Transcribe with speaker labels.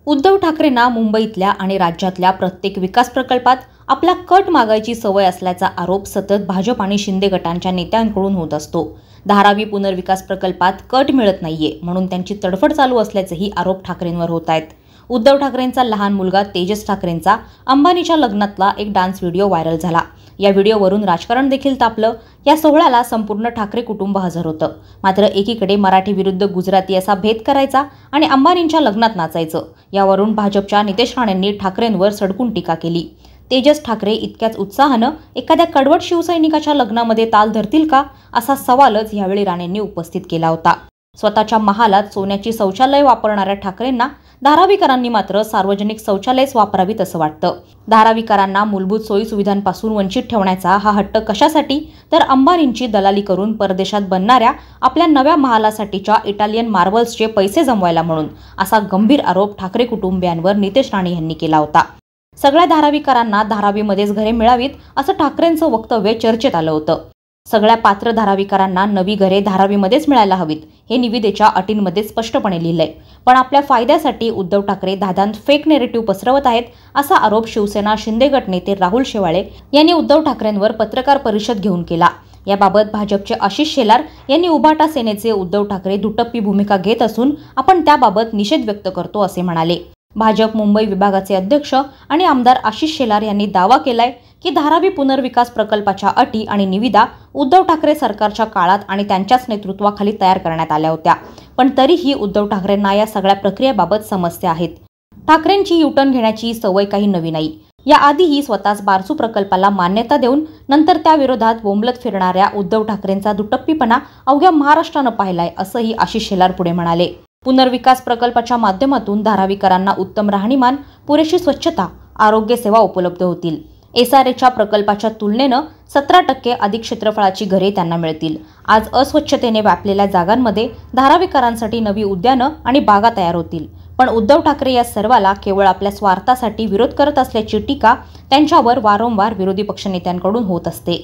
Speaker 1: उद्धव ठाकरेंना मुंबईतल्या आणि राज्यातल्या प्रत्येक विकास प्रकल्पात आपला कट मागायची सवय असल्याचा आरोप सतत भाजप आणि शिंदे गटांच्या नेत्यांकडून होत असतो। धारावी पुनर्विकास प्रकल्पात कट मिळत नाहीये म्हणून त्यांची तडफड चालू असल्याचेही आरोप ठाकरेंवर होत आहेत। उद्धव ठाकरेंचा लहान मुलगा तेजस ठाकरेंचा अंबानीच्या लग्नातला एक डान्स व्हिडिओ व्हायरल झाला। या व्हिडिओवरून राजकारण देखील तापलं। या सोहळ्याला संपूर्ण ठाकरे कुटुंब हजर होतं। मात्र एकीकडे मराठी विरुद्ध गुजराती असा भेद करायचा आणि अंबानींच्या लग्नात नाचायचं, यावरून भाजपच्या नितेश राणेंनी ठाकरेंवर सडकून टीका केली। तेजस ठाकरे इतक्याच उत्साहानं एखाद्या कडवट शिवसैनिकाच्या लग्नामध्ये ताल धरतील का, असा सवालच यावेळी राणेंनी उपस्थित केला होता। स्वतःच्या महालात सोन्याची शौचालय वापरणाऱ्या ठाकरेंना धारावीकरांनी मात्र सार्वजनिक शौचालयच वापरावीत असं वाटतं। धारावीकरांना मूलभूत सोयीसुविधांपासून वंचित ठेवण्याचा हा हट्ट कशासाठी, तर अंबानींची दलाली करून परदेशात बनणाऱ्या आपल्या नव्या महालासाठीच्या इटालियन मार्बल्सचे पैसे जमवायला म्हणून, असा गंभीर आरोप ठाकरे कुटुंबियांवर नितेश राणे यांनी केला होता। सगळ्या धारावीकरांना धारावीमध्येच घरे मिळावीत असं ठाकरेंचं वक्तव्य चर्चेत आलं होतं। सगळ्या पात्र धारावीकरांना नवी घरे धारावीमध्येच मिळायला हवीत, हे निविदेच्या अटींमध्ये स्पष्टपणे लिहिलंय। पण आपल्या फायद्यासाठी उद्धव ठाकरे धादांत फेक नेरेटिव्ह पसरवत आहेत, असा आरोप शिवसेना शिंदे गट नेते राहुल शेवाळे यांनी उद्धव ठाकरेंवर पत्रकार परिषद घेऊन केला। याबाबत भाजपचे आशिष शेलार यांनी उभाटा सेनेचे उद्धव ठाकरे दुटप्पी भूमिका घेत असून आपण त्याबाबत निषेध व्यक्त करतो असे म्हणाले। भाजप मुंबई विभागाचे अध्यक्ष आणि आमदार आशिष शेलार यांनी दावा केलाय की धारावी पुनर्विकास प्रकल्पाच्या अटी आणि निविदा उद्धव ठाकरे सरकारच्या काळात आणि त्यांच्याच नेतृत्वाखाली तयार करण्यात आल्या होत्या, पण तरीही उद्धव ठाकरेंना या सगळ्या प्रक्रियेबाबत समस्या आहेत। ठाकरेंची युटर्न घेण्याची सवय काही नवी नाही। याआधीही स्वतःच बारसू प्रकल्पाला मान्यता देऊन नंतर त्या विरोधात बोंबलत फिरणाऱ्या उद्धव ठाकरेंचा दुटप्पीपणा अवघ्या महाराष्ट्रानं पाहिलाय, असंही आशिष शेलार पुढे म्हणाले। पुनर्विकास प्रकल्पाच्या माध्यमातून धारावीकरांना उत्तम राहणीमान, पुरेशी स्वच्छता, आरोग्य सेवा उपलब्ध होतील। एसआरएच्या प्रकल्पाच्या तुलनेनं 17% अधिक क्षेत्रफळाची घरे त्यांना मिळतील। आज अस्वच्छतेने व्यापलेल्या जागांमध्ये धारावीकरांसाठी नवी उद्यानं आणि बागा तयार होतील। पण उद्धव ठाकरे या सर्वाला केवळ आपल्या स्वार्थासाठी विरोध करत असल्याची टीका त्यांच्यावर वारंवार विरोधी पक्षनेत्यांकडून होत असते।